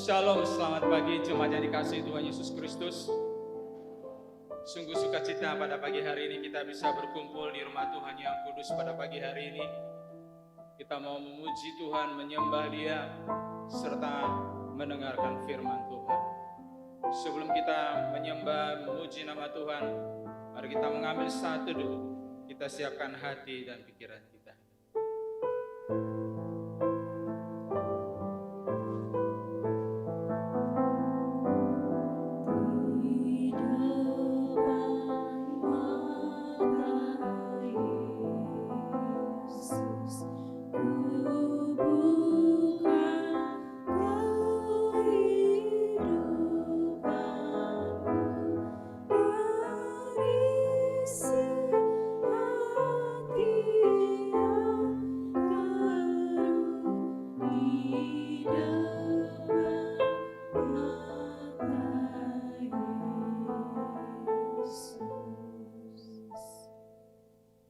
Shalom, selamat pagi jemaat yang dikasihi Tuhan Yesus Kristus. Sungguh sukacita pada pagi hari ini kita bisa berkumpul di rumah Tuhan yang kudus pada pagi hari ini. Kita mau memuji Tuhan, menyembah Dia, serta mendengarkan firman Tuhan. Sebelum kita menyembah, memuji nama Tuhan, mari kita mengambil saat teduh. Kita siapkan hati dan pikiran kita.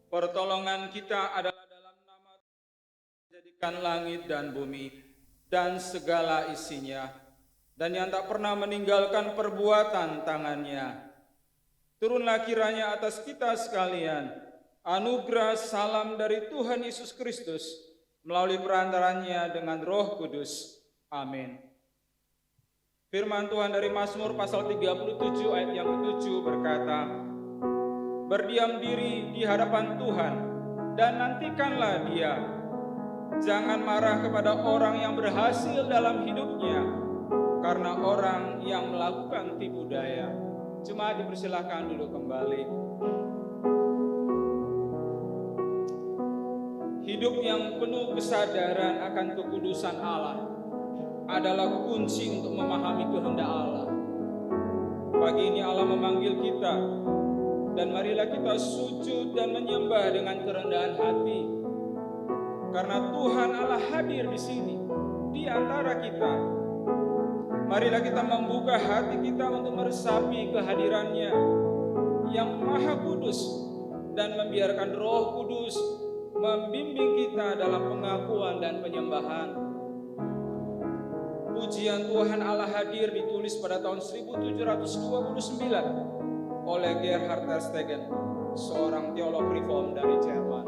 Pertolongan kita adalah dalam nama Tuhan, menjadikan langit dan bumi dan segala isinya, dan yang tak pernah meninggalkan perbuatan tangannya. Turunlah kiranya atas kita sekalian anugerah salam dari Tuhan Yesus Kristus melalui perantaranya dengan Roh Kudus. Amin. Firman Tuhan dari Mazmur pasal 37 ayat yang ke-7 berkata, berdiam diri di hadapan Tuhan dan nantikanlah Dia. Jangan marah kepada orang yang berhasil dalam hidupnya, karena orang yang melakukan tipu daya. Jemaat dipersilahkan dulu kembali. Hidup yang penuh kesadaran akan kekudusan Allah adalah kunci untuk memahami kehendak Allah. Pagi ini Allah memanggil kita, dan marilah kita sujud dan menyembah dengan kerendahan hati. Karena Tuhan Allah hadir di sini, di antara kita. Marilah kita membuka hati kita untuk meresapi kehadirannya yang maha kudus, dan membiarkan Roh Kudus membimbing kita dalam pengakuan dan penyembahan. Pujian Tuhan Allah hadir ditulis pada tahun 1729 oleh Gerhard Tersteegen, seorang teolog reform dari Jerman.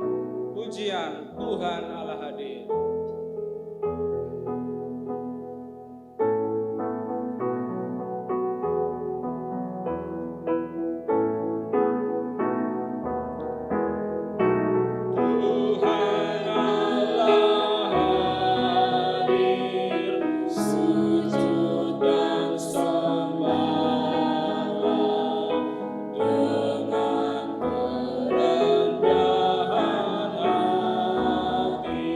Pujian Tuhan Allah hadir. Dengan kerendahan hati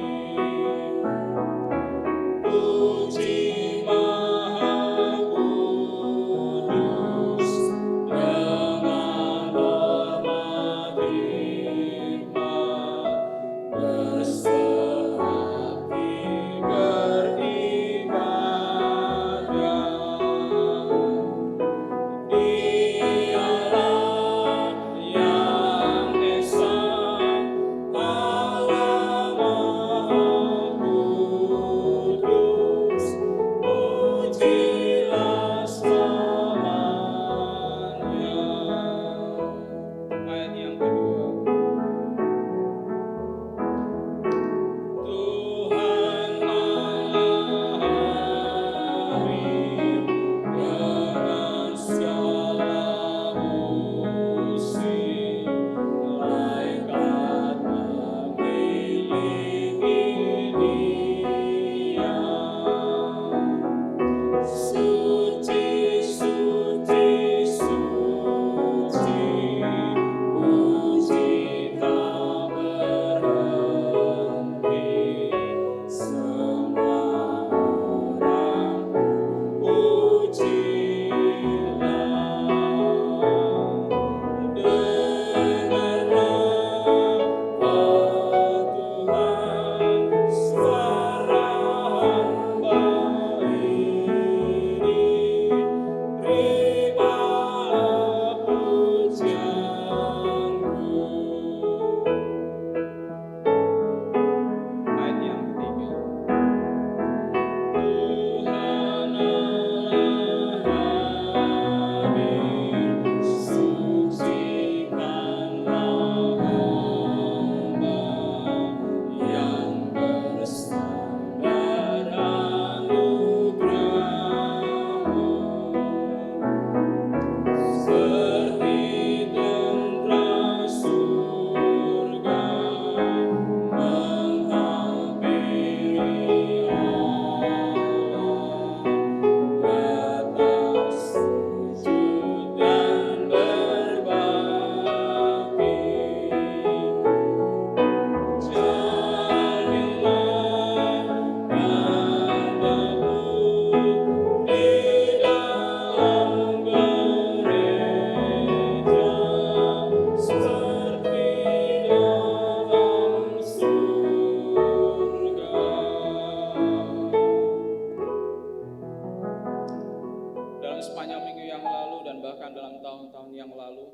bahkan dalam tahun-tahun yang lalu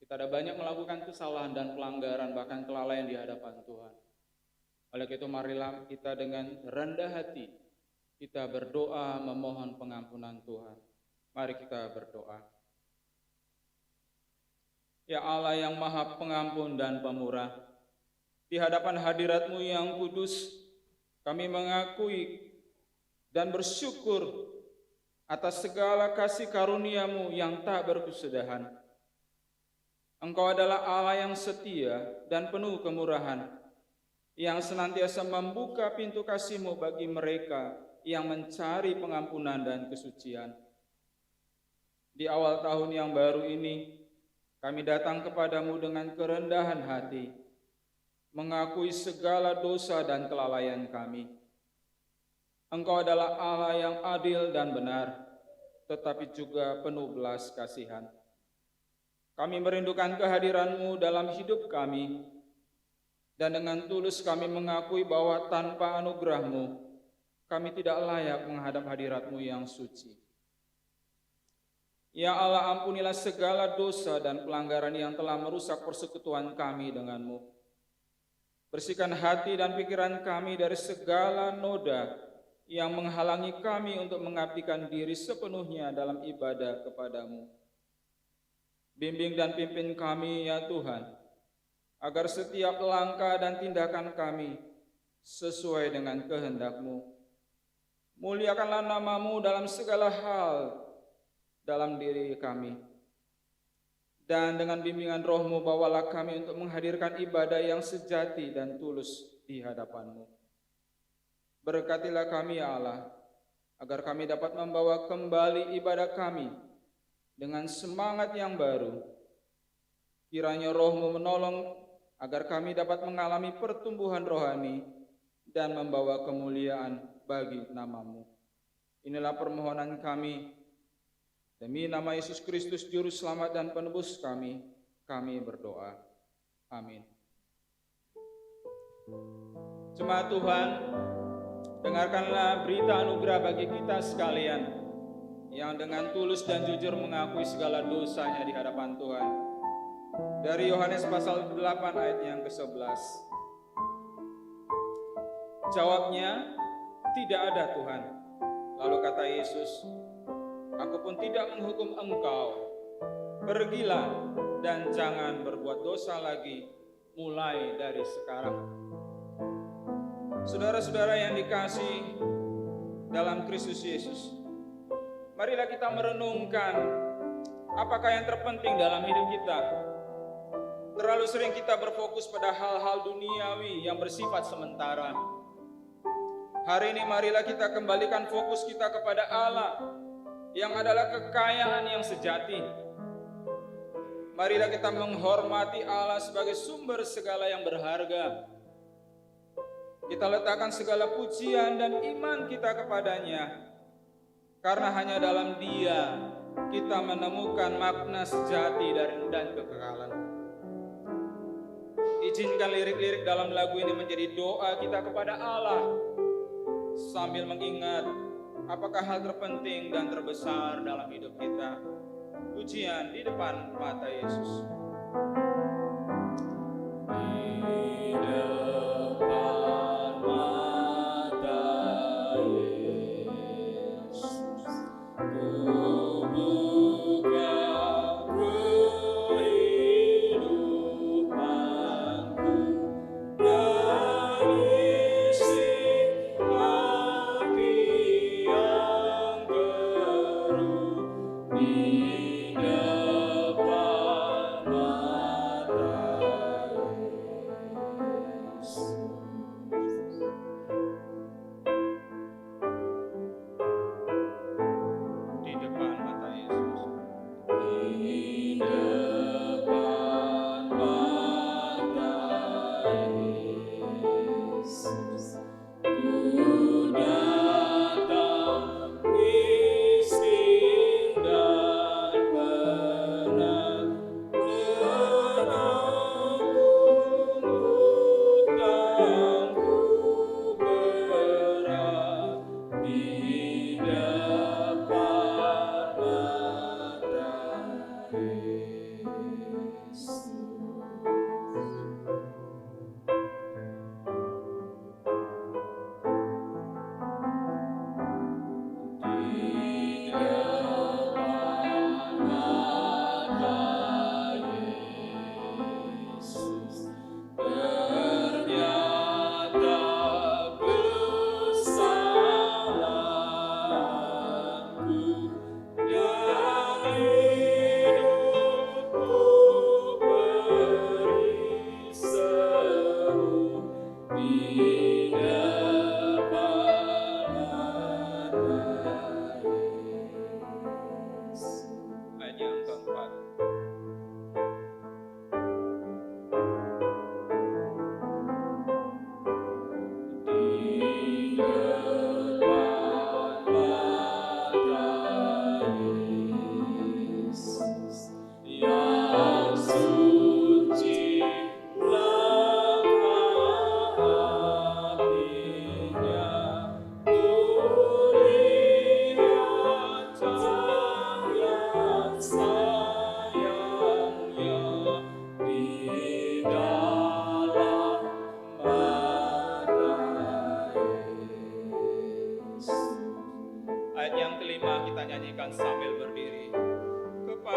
kita ada banyak melakukan kesalahan dan pelanggaran, bahkan kelalaian di hadapan Tuhan. Oleh itu marilah kita dengan rendah hati kita berdoa memohon pengampunan Tuhan. Mari kita berdoa. Ya Allah yang Maha Pengampun dan Pemurah, di hadapan hadirat-Mu yang kudus, kami mengakui dan bersyukur atas segala kasih karunia-Mu yang tak berkesudahan. Engkau adalah Allah yang setia dan penuh kemurahan, yang senantiasa membuka pintu kasih-Mu bagi mereka yang mencari pengampunan dan kesucian. Di awal tahun yang baru ini, kami datang kepadamu dengan kerendahan hati, mengakui segala dosa dan kelalaian kami. Engkau adalah Allah yang adil dan benar, tetapi juga penuh belas kasihan. Kami merindukan kehadiran-Mu dalam hidup kami, dan dengan tulus kami mengakui bahwa tanpa anugerah-Mu, kami tidak layak menghadap hadirat-Mu yang suci. Ya Allah, ampunilah segala dosa dan pelanggaran yang telah merusak persekutuan kami denganmu. Bersihkan hati dan pikiran kami dari segala noda yang menghalangi kami untuk mengabdikan diri sepenuhnya dalam ibadah kepadamu. Bimbing dan pimpin kami ya Tuhan, agar setiap langkah dan tindakan kami sesuai dengan kehendak-Mu. Muliakanlah nama-Mu dalam segala hal dalam diri kami. Dan dengan bimbingan Roh-Mu bawalah kami untuk menghadirkan ibadah yang sejati dan tulus di hadapan-Mu. Berkatilah kami ya Allah, agar kami dapat membawa kembali ibadah kami dengan semangat yang baru. Kiranya Roh-Mu menolong agar kami dapat mengalami pertumbuhan rohani dan membawa kemuliaan bagi nama-Mu. Inilah permohonan kami, demi nama Yesus Kristus Juru Selamat dan Penebus kami berdoa. Amin. Jemaat Tuhan, dengarkanlah berita anugerah bagi kita sekalian yang dengan tulus dan jujur mengakui segala dosanya di hadapan Tuhan. Dari Yohanes pasal 8 ayat yang ke-11. Jawabnya, tidak ada Tuhan. Lalu kata Yesus, aku pun tidak menghukum engkau. Pergilah dan jangan berbuat dosa lagi mulai dari sekarang. Saudara-saudara yang dikasihi dalam Kristus Yesus, marilah kita merenungkan apakah yang terpenting dalam hidup kita. Terlalu sering kita berfokus pada hal-hal duniawi yang bersifat sementara. Hari ini marilah kita kembalikan fokus kita kepada Allah yang adalah kekayaan yang sejati. Marilah kita menghormati Allah sebagai sumber segala yang berharga. Kita letakkan segala pujian dan iman kita kepadanya, karena hanya dalam Dia kita menemukan makna sejati dan kekekalan. Izinkan lirik-lirik dalam lagu ini menjadi doa kita kepada Allah, sambil mengingat apakah hal terpenting dan terbesar dalam hidup kita. Pujian di depan mata Yesus. Di depan mata Yesus, ku buka kehidupanku dan isi hati yang keruh di depan mata Yesus. Di depan mata Yesus. Di depan mata Yesus, ku datang miskin dan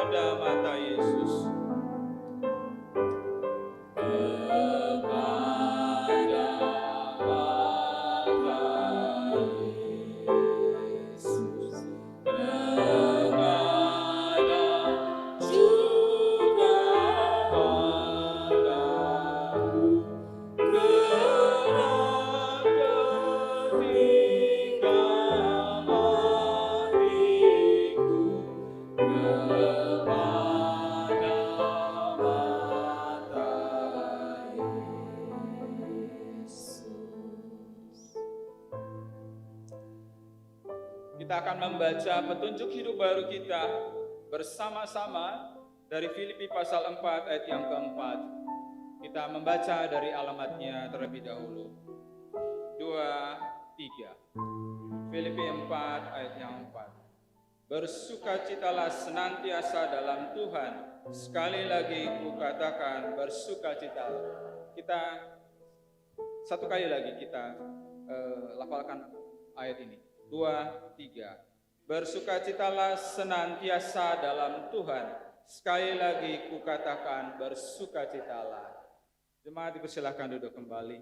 kepada mata Yesus. Kita akan membaca petunjuk hidup baru kita bersama-sama dari Filipi pasal 4 ayat yang keempat. Kita membaca dari alamatnya terlebih dahulu. 2, 3. Filipi 4 ayat yang 4. Bersukacitalah senantiasa dalam Tuhan. Sekali lagi kukatakan bersukacitalah. Kita satu kali lagi kita lafalkan ayat ini. 2, 3. Bersukacitalah senantiasa dalam Tuhan. Sekali lagi kukatakan bersukacitalah. Jemaat dipersilakan duduk kembali.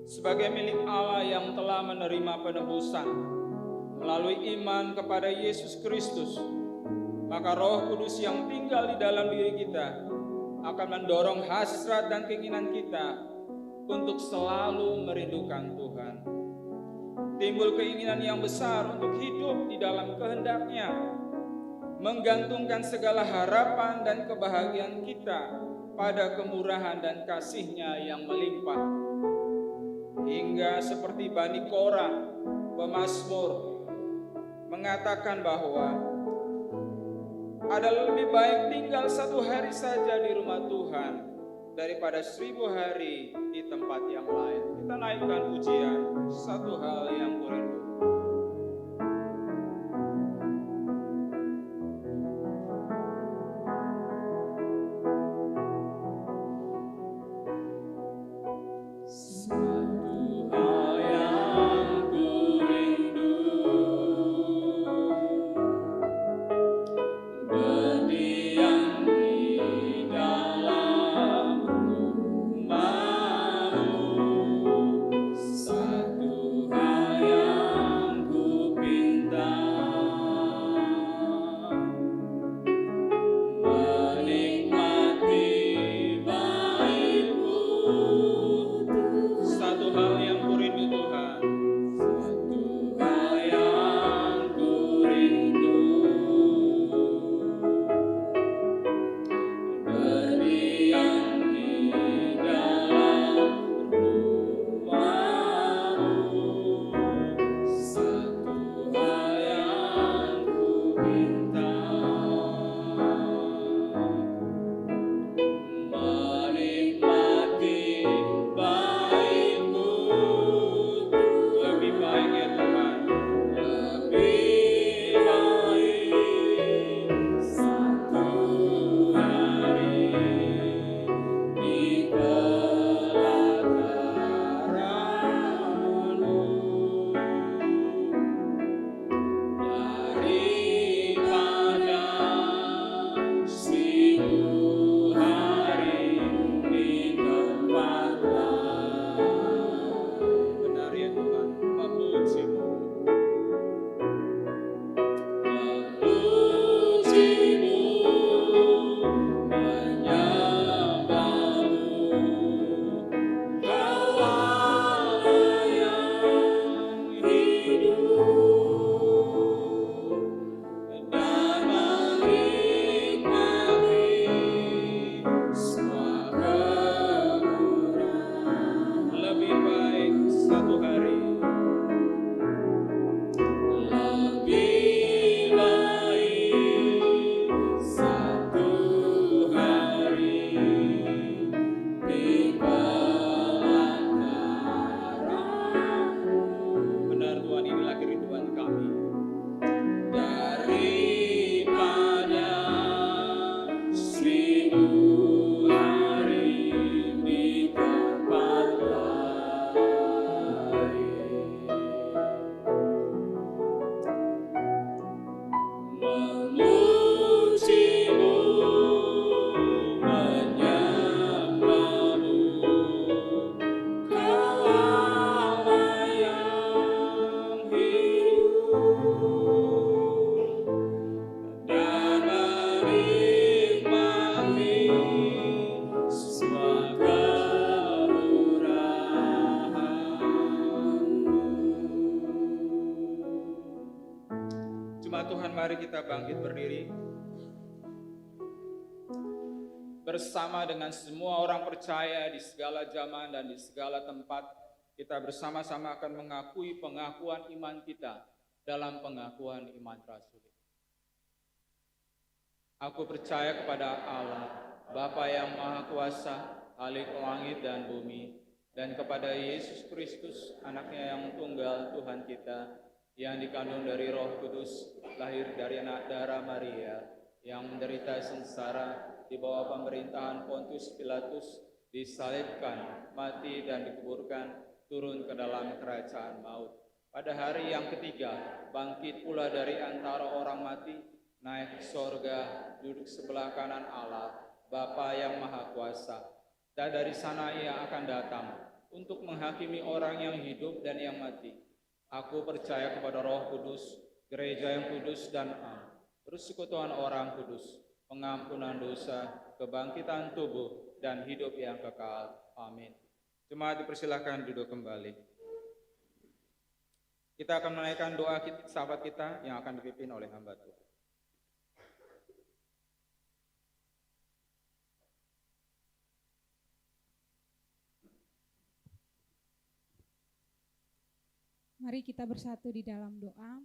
Sebagai milik Allah yang telah menerima penebusan melalui iman kepada Yesus Kristus, maka Roh Kudus yang tinggal di dalam diri kita akan mendorong hasrat dan keinginan kita untuk selalu merindukan Tuhan. Timbul keinginan yang besar untuk hidup di dalam kehendak-Nya, menggantungkan segala harapan dan kebahagiaan kita pada kemurahan dan kasih-Nya yang melimpah. Hingga seperti Bani Korah, pemazmur, mengatakan bahwa adalah lebih baik tinggal 1 hari saja di rumah Tuhan daripada 1000 hari di tempat yang lain. Kita naikkan pujian, satu hal yang kurindu. Satu hal yang Jemaat Tuhan, mari kita bangkit berdiri. Bersama dengan semua orang percaya di segala zaman dan di segala tempat, kita bersama-sama akan mengakui pengakuan iman kita dalam pengakuan iman rasuli. Aku percaya kepada Allah, Bapa yang Maha Kuasa, Khalik langit dan bumi, dan kepada Yesus Kristus, anaknya yang tunggal Tuhan kita, yang dikandung dari Roh Kudus, lahir dari anak darah Maria, yang menderita sengsara di bawah pemerintahan Pontius Pilatus, disalibkan, mati dan dikuburkan, turun ke dalam kerajaan maut. Pada hari yang ketiga, bangkit pula dari antara orang mati, naik ke sorga, duduk sebelah kanan Allah, Bapa yang Maha Kuasa. Dan dari sana Ia akan datang untuk menghakimi orang yang hidup dan yang mati. Aku percaya kepada Roh Kudus, gereja yang kudus dan am, persekutuan orang kudus, pengampunan dosa, kebangkitan tubuh, dan hidup yang kekal. Amin. Jemaat dipersilakan duduk kembali. Kita akan menaikkan doa sahabat kita yang akan dipimpin oleh hamba Tuhan. Mari kita bersatu di dalam doa.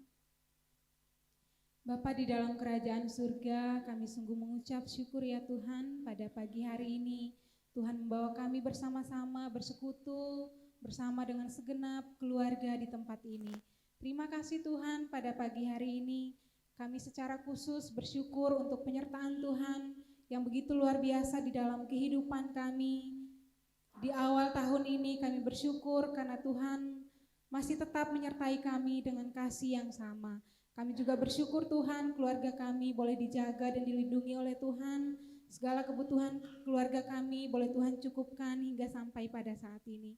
Bapa di dalam kerajaan surga, kami sungguh mengucap syukur ya Tuhan pada pagi hari ini. Tuhan membawa kami bersama-sama bersekutu bersama dengan segenap keluarga di tempat ini. Terima kasih Tuhan pada pagi hari ini. Kami secara khusus bersyukur untuk penyertaan Tuhan yang begitu luar biasa di dalam kehidupan kami. Di awal tahun ini kami bersyukur karena Tuhan masih tetap menyertai kami dengan kasih yang sama. Kami juga bersyukur Tuhan keluarga kami boleh dijaga dan dilindungi oleh Tuhan. Segala kebutuhan keluarga kami boleh Tuhan cukupkan hingga sampai pada saat ini.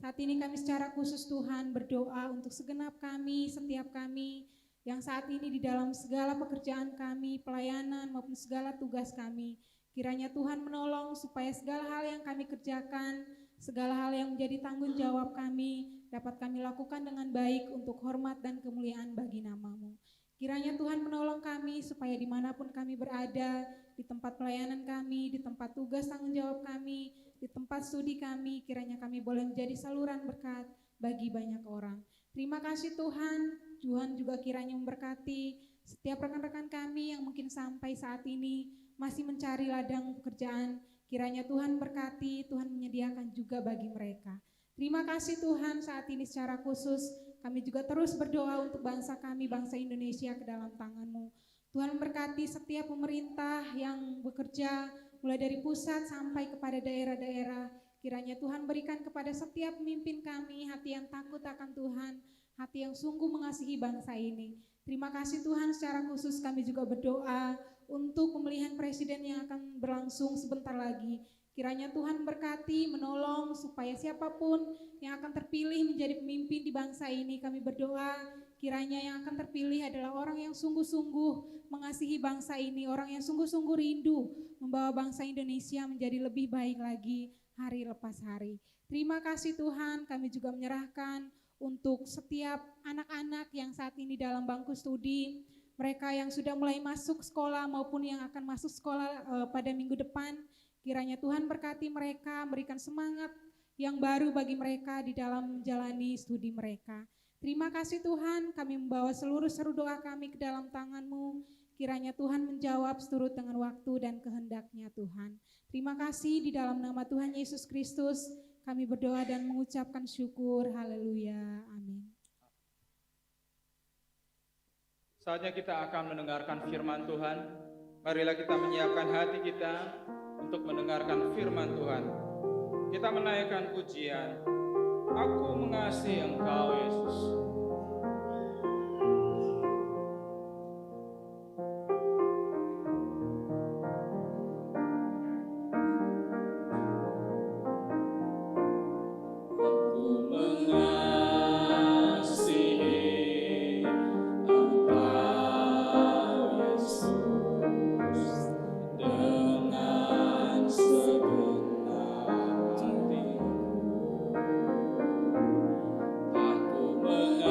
Saat ini kami secara khusus Tuhan berdoa untuk segenap kami, setiap kami yang saat ini di dalam segala pekerjaan kami, pelayanan maupun segala tugas kami. Kiranya Tuhan menolong supaya segala hal yang kami kerjakan, segala hal yang menjadi tanggung jawab kami dapat kami lakukan dengan baik untuk hormat dan kemuliaan bagi nama-Mu. Kiranya Tuhan menolong kami supaya dimanapun kami berada, di tempat pelayanan kami, di tempat tugas tanggung jawab kami, di tempat studi kami, kiranya kami boleh menjadi saluran berkat bagi banyak orang. Terima kasih Tuhan, Tuhan juga kiranya memberkati setiap rekan-rekan kami yang mungkin sampai saat ini masih mencari ladang pekerjaan. Kiranya Tuhan berkati, Tuhan menyediakan juga bagi mereka. Terima kasih Tuhan, saat ini secara khusus kami juga terus berdoa untuk bangsa kami, bangsa Indonesia ke dalam tangan-Mu. Tuhan memberkati setiap pemerintah yang bekerja mulai dari pusat sampai kepada daerah-daerah. Kiranya Tuhan berikan kepada setiap pemimpin kami hati yang takut akan Tuhan, hati yang sungguh mengasihi bangsa ini. Terima kasih Tuhan, secara khusus kami juga berdoa untuk pemilihan presiden yang akan berlangsung sebentar lagi. Kiranya Tuhan berkati, menolong supaya siapapun yang akan terpilih menjadi pemimpin di bangsa ini, kami berdoa kiranya yang akan terpilih adalah orang yang sungguh-sungguh mengasihi bangsa ini, orang yang sungguh-sungguh rindu membawa bangsa Indonesia menjadi lebih baik lagi hari lepas hari. Terima kasih Tuhan, kami juga menyerahkan untuk setiap anak-anak yang saat ini dalam bangku studi, mereka yang sudah mulai masuk sekolah maupun yang akan masuk sekolah pada minggu depan. Kiranya Tuhan berkati mereka, berikan semangat yang baru bagi mereka di dalam menjalani studi mereka. Terima kasih Tuhan, kami membawa seluruh seru doa kami ke dalam tangan-Mu. Kiranya Tuhan menjawab seturut dengan waktu dan kehendaknya Tuhan. Terima kasih, di dalam nama Tuhan Yesus Kristus kami berdoa dan mengucapkan syukur. Haleluya, amin. Saatnya kita akan mendengarkan firman Tuhan. Marilah kita menyiapkan hati kita untuk mendengarkan firman Tuhan. Kita menaikkan pujian, Aku mengasihi Engkau Yesus. Aku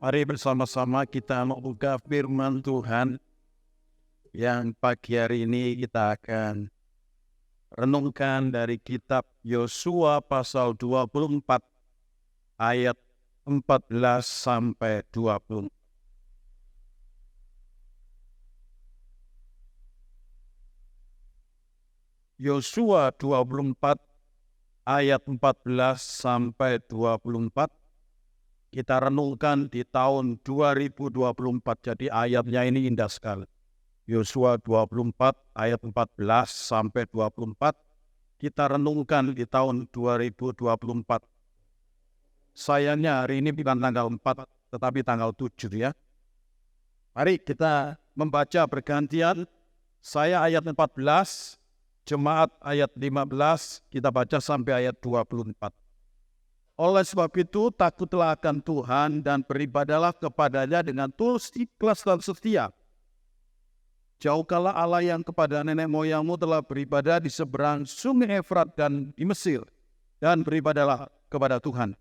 Mari bersama-sama kita membuka firman Tuhan yang pagi hari ini kita akan renungkan dari kitab Yosua pasal 24 ayat 14 sampai 20. Yosua 24 ayat 14 sampai 24 kita renungkan di tahun 2024. Jadi ayatnya ini indah sekali. Yosua 24 ayat 14 sampai 24 kita renungkan di tahun 2024. Sayangnya hari ini bukan tanggal 4 tetapi tanggal 7 ya. Mari kita membaca bergantian. Saya ayat 14, jemaat ayat 15, kita baca sampai ayat 24. Oleh sebab itu, takutlah akan Tuhan dan beribadalah kepadanya dengan tulus, ikhlas dan setia. Jauhkanlah Allah yang kepada nenek moyangmu telah beribadah di seberang sungai Efrat dan di Mesir, dan beribadalah kepada Tuhan.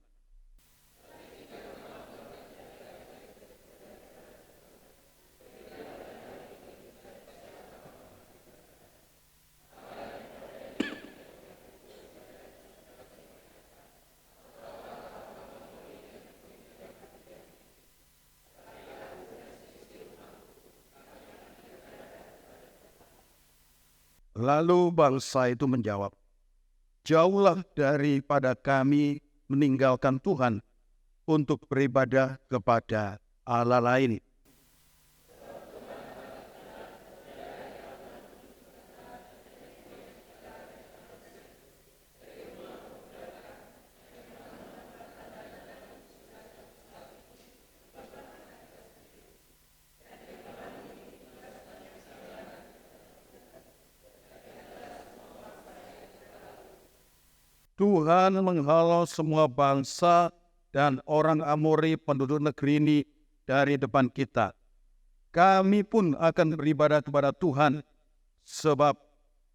Lalu bangsa itu menjawab, jauhlah daripada kami meninggalkan Tuhan untuk beribadah kepada Allah lain. Tuhan menghalau semua bangsa dan orang Amori penduduk negeri ini dari depan kita. Kami pun akan beribadah kepada Tuhan, sebab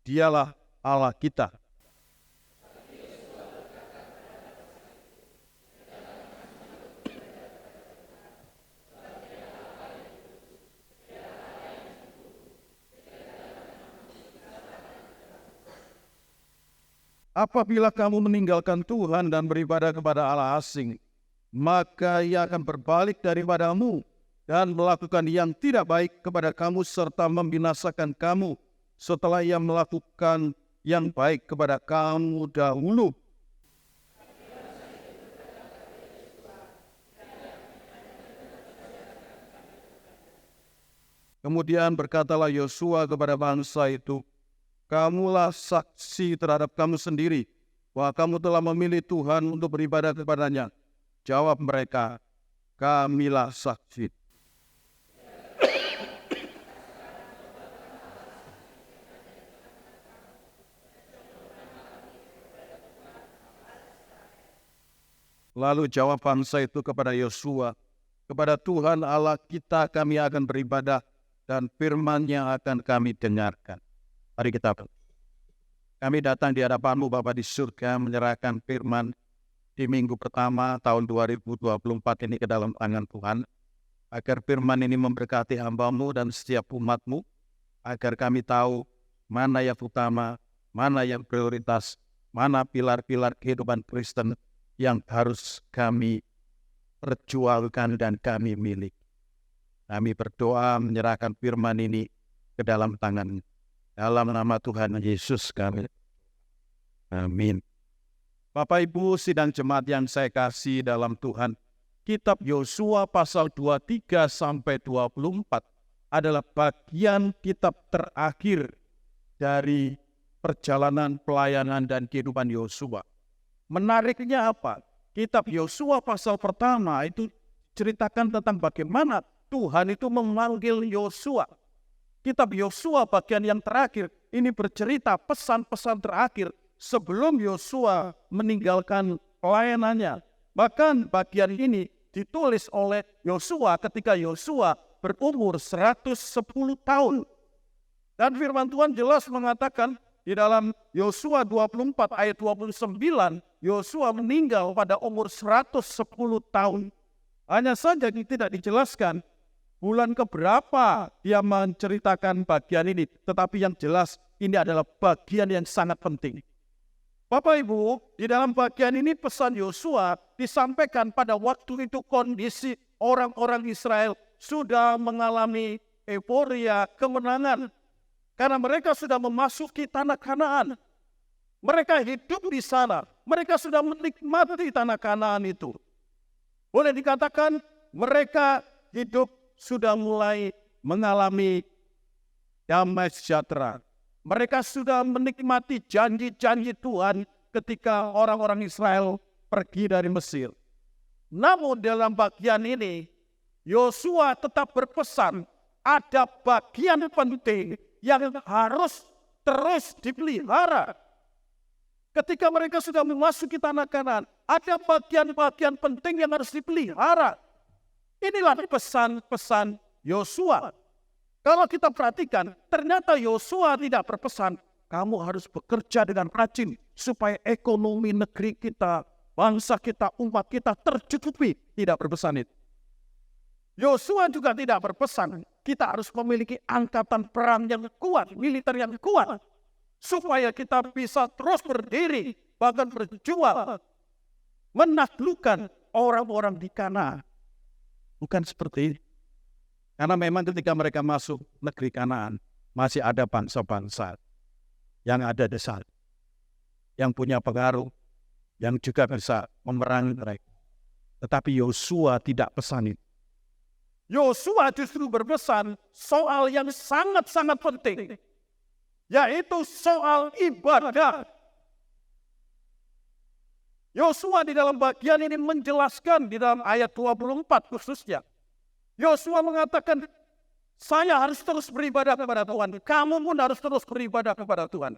Dialah Allah kita. Apabila kamu meninggalkan Tuhan dan beribadah kepada Allah asing, maka Ia akan berbalik daripadamu dan melakukan yang tidak baik kepada kamu serta membinasakan kamu setelah Ia melakukan yang baik kepada kamu dahulu. Kemudian berkatalah Yosua kepada bangsa itu, kamulah saksi terhadap kamu sendiri bahwa kamu telah memilih Tuhan untuk beribadah kepadanya. Jawab mereka, kamilah saksi. Lalu jawab bangsa itu kepada Yosua, kepada Tuhan Allah kita kami akan beribadah dan firman-Nya akan kami dengarkan. Mari kita berdoa. Kami datang di hadapan-Mu Bapa di surga menyerahkan firman di minggu pertama tahun 2024 ini ke dalam tangan Tuhan. Agar firman ini memberkati hamba-Mu dan setiap umat-Mu. Agar kami tahu mana yang utama, mana yang prioritas, mana pilar-pilar kehidupan Kristen yang harus kami perjuangkan dan kami miliki. Kami berdoa menyerahkan firman ini ke dalam tangan-Mu. Dalam nama Tuhan Yesus kami. Amin. Bapak Ibu sidang jemaat yang saya kasih dalam Tuhan, kitab Yosua pasal 23 sampai 24 adalah bagian kitab terakhir dari perjalanan pelayanan dan kehidupan Yosua. Menariknya apa? Kitab Yosua pasal pertama itu ceritakan tentang bagaimana Tuhan itu memanggil Yosua. Kitab Yosua bagian yang terakhir ini bercerita pesan-pesan terakhir sebelum Yosua meninggalkan pelayanannya. Bahkan bagian ini ditulis oleh Yosua ketika Yosua berumur 110 tahun. Dan firman Tuhan jelas mengatakan di dalam Yosua 24 ayat 29, Yosua meninggal pada umur 110 tahun. Hanya saja tidak dijelaskan bulan keberapa dia menceritakan bagian ini. Tetapi yang jelas ini adalah bagian yang sangat penting. Bapak Ibu, di dalam bagian ini pesan Yosua disampaikan pada waktu itu kondisi orang-orang Israel sudah mengalami euforia kemenangan. Karena mereka sudah memasuki tanah Kanaan. Mereka hidup di sana. Mereka sudah menikmati tanah Kanaan itu. Boleh dikatakan mereka hidup sudah mulai mengalami damai sejahtera. Mereka sudah menikmati janji-janji Tuhan ketika orang-orang Israel pergi dari Mesir. Namun dalam bagian ini, Yosua tetap berpesan ada bagian penting yang harus terus dipelihara. Ketika mereka sudah memasuki tanah Kanaan, ada bagian-bagian penting yang harus dipelihara. Inilah pesan-pesan Yosua. Kalau kita perhatikan, ternyata Yosua tidak berpesan, kamu harus bekerja dengan rajin supaya ekonomi negeri kita, bangsa kita, umat kita tercukupi. Tidak berpesan itu. Yosua juga tidak berpesan, kita harus memiliki angkatan perang yang kuat, militer yang kuat, supaya kita bisa terus berdiri, bahkan berjuang, menaklukkan orang-orang di Kanaan. Bukan seperti ini. Karena memang ketika mereka masuk negeri Kanaan, masih ada bangsa-bangsa yang ada di sana, yang punya pengaruh, yang juga bisa memerangi mereka. Tetapi Yosua tidak pesan itu. Yosua justru berpesan soal yang sangat-sangat penting, yaitu soal ibadah. Yosua di dalam bagian ini menjelaskan di dalam ayat 24 khususnya. Yosua mengatakan, saya harus terus beribadah kepada Tuhan. Kamu pun harus terus beribadah kepada Tuhan.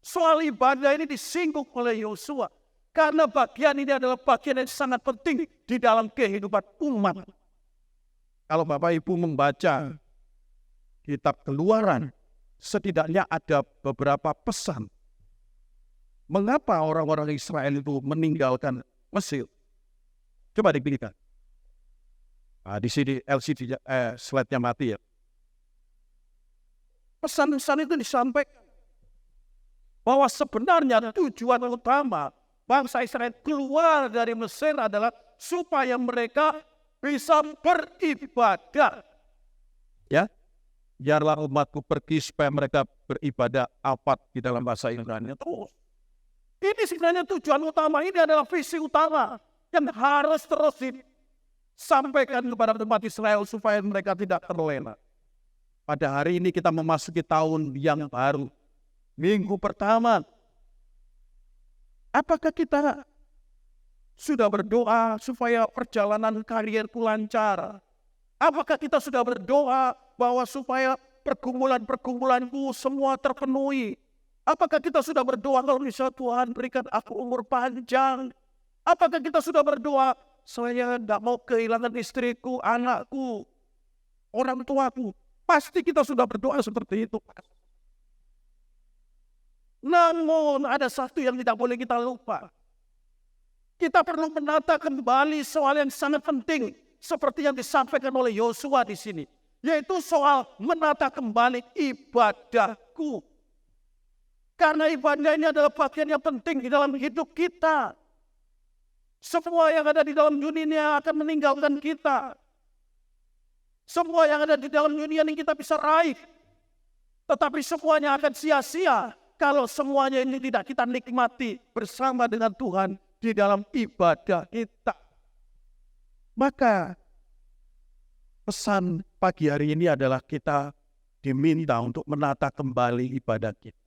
Soal ibadah ini disinggung oleh Yosua. Karena bagian ini adalah bagian yang sangat penting di dalam kehidupan umat. Kalau Bapak Ibu membaca kitab Keluaran, setidaknya ada beberapa pesan. Mengapa orang-orang Israel itu meninggalkan Mesir? Coba dipilihkan. Nah, di sini LCD slide-nya mati ya. Pesan-pesan itu disampaikan bahwa sebenarnya tujuan utama bangsa Israel keluar dari Mesir adalah supaya mereka bisa beribadah. Ya, biarlah umatku pergi supaya mereka beribadah afat di dalam bahasa Ibrani. Terus, ini sebenarnya tujuan utama, ini adalah visi utama yang harus terus sampaikan kepada umat Israel supaya mereka tidak terlena. Pada hari ini kita memasuki tahun yang baru. Minggu pertama. Apakah kita sudah berdoa supaya perjalanan karierku lancar? Apakah kita sudah berdoa bahwa supaya pergumulan-pergumulanku semua terpenuhi? Apakah kita sudah berdoa kalau misalnya Tuhan berikan aku umur panjang? Apakah kita sudah berdoa saya tidak mau kehilangan istriku, anakku, orang tuaku? Pasti kita sudah berdoa seperti itu. Namun ada satu yang tidak boleh kita lupa. Kita perlu menata kembali soal yang sangat penting seperti yang disampaikan oleh Yosua di sini, yaitu soal menata kembali ibadahku. Karena ibadah ini adalah bagian yang penting di dalam hidup kita. Semua yang ada di dalam dunia ini akan meninggalkan kita. Semua yang ada di dalam dunia ini kita bisa raih. Tetapi semuanya akan sia-sia kalau semuanya ini tidak kita nikmati bersama dengan Tuhan di dalam ibadah kita. Maka pesan pagi hari ini adalah kita diminta untuk menata kembali ibadah kita.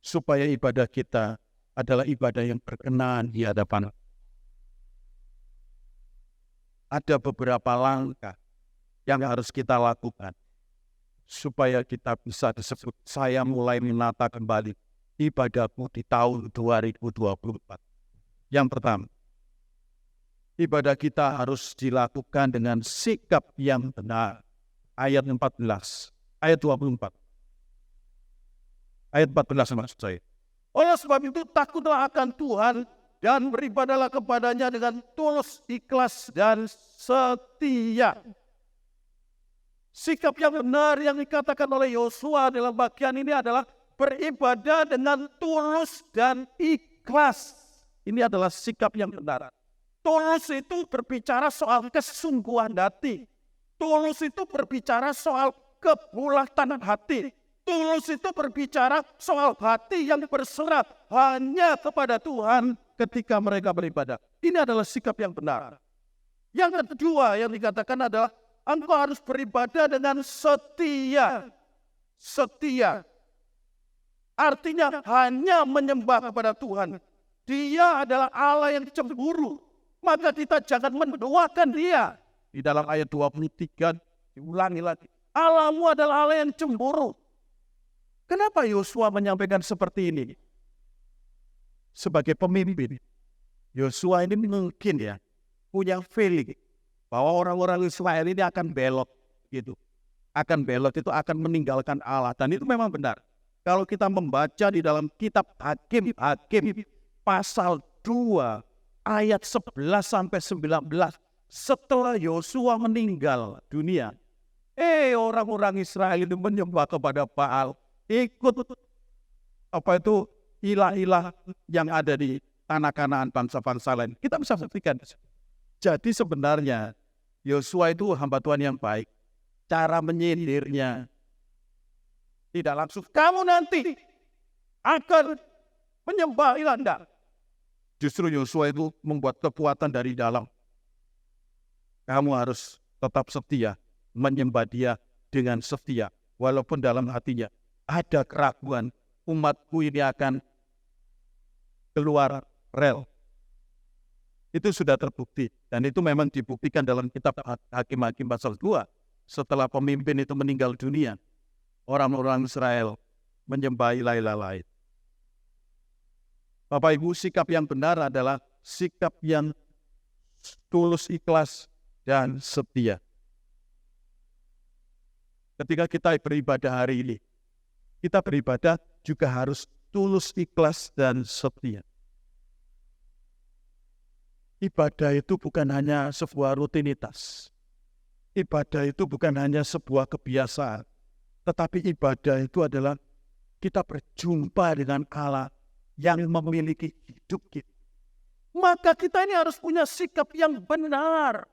Supaya ibadah kita adalah ibadah yang berkenan di hadapan Allah. Ada beberapa langkah yang harus kita lakukan supaya kita bisa disebut saya mulai menata kembali ibadahku di tahun 2024. Yang pertama, ibadah kita harus dilakukan dengan sikap yang benar. Ayat 14, ayat 24. Ayat 14 maksud saya. Oleh sebab itu takutlah akan Tuhan dan beribadahlah kepadanya dengan tulus, ikhlas, dan setia. Sikap yang benar yang dikatakan oleh Yosua dalam bagian ini adalah beribadah dengan tulus dan ikhlas. Ini adalah sikap yang benar. Tulus itu berbicara soal kesungguhan hati. Tulus itu berbicara soal kebulatan hati. Tulus itu berbicara soal hati yang berserah hanya kepada Tuhan ketika mereka beribadah. Ini adalah sikap yang benar. Yang kedua yang dikatakan adalah engkau harus beribadah dengan setia. Setia. Artinya hanya menyembah kepada Tuhan. Dia adalah Allah yang cemburu. Maka kita jangan mendoakan dia. Di dalam ayat 23 diulangi lagi. Allahmu adalah Allah yang cemburu. Kenapa Yosua menyampaikan seperti ini? Sebagai pemimpin, Yosua ini mungkin ya punya feeling bahwa orang-orang Israel ini akan belok gitu. Akan belok itu akan meninggalkan Allah. Dan itu memang benar. Kalau kita membaca di dalam kitab Hakim pasal 2 ayat 11 sampai 19, setelah Yosua meninggal dunia, orang-orang Israel itu menyembah kepada Baal, ikut ilah-ilah yang ada di tanah Kanaan bangsa-bangsa lain. Kita bisa buktikan. Jadi sebenarnya Yosua itu hamba Tuhan yang baik. Cara menyindirnya tidak langsung, kamu nanti akan menyembah ilah. Enggak. Justru Yosua itu membuat kekuatan dari dalam. Kamu harus tetap setia, menyembah dia dengan setia. Walaupun dalam hatinya ada keraguan, umatku ini akan keluar rel. Itu sudah terbukti. Dan itu memang dibuktikan dalam kitab Hakim pasal 2. Setelah pemimpin itu meninggal dunia, orang-orang Israel menyembah ilah-ilah lain. Bapak Ibu, sikap yang benar adalah sikap yang tulus, ikhlas, dan setia. Ketika kita beribadah hari ini, kita beribadah juga harus tulus, ikhlas, dan setia. Ibadah itu bukan hanya sebuah rutinitas. Ibadah itu bukan hanya sebuah kebiasaan. Tetapi ibadah itu adalah kita berjumpa dengan Allah yang memiliki hidup kita. Maka kita ini harus punya sikap yang benar.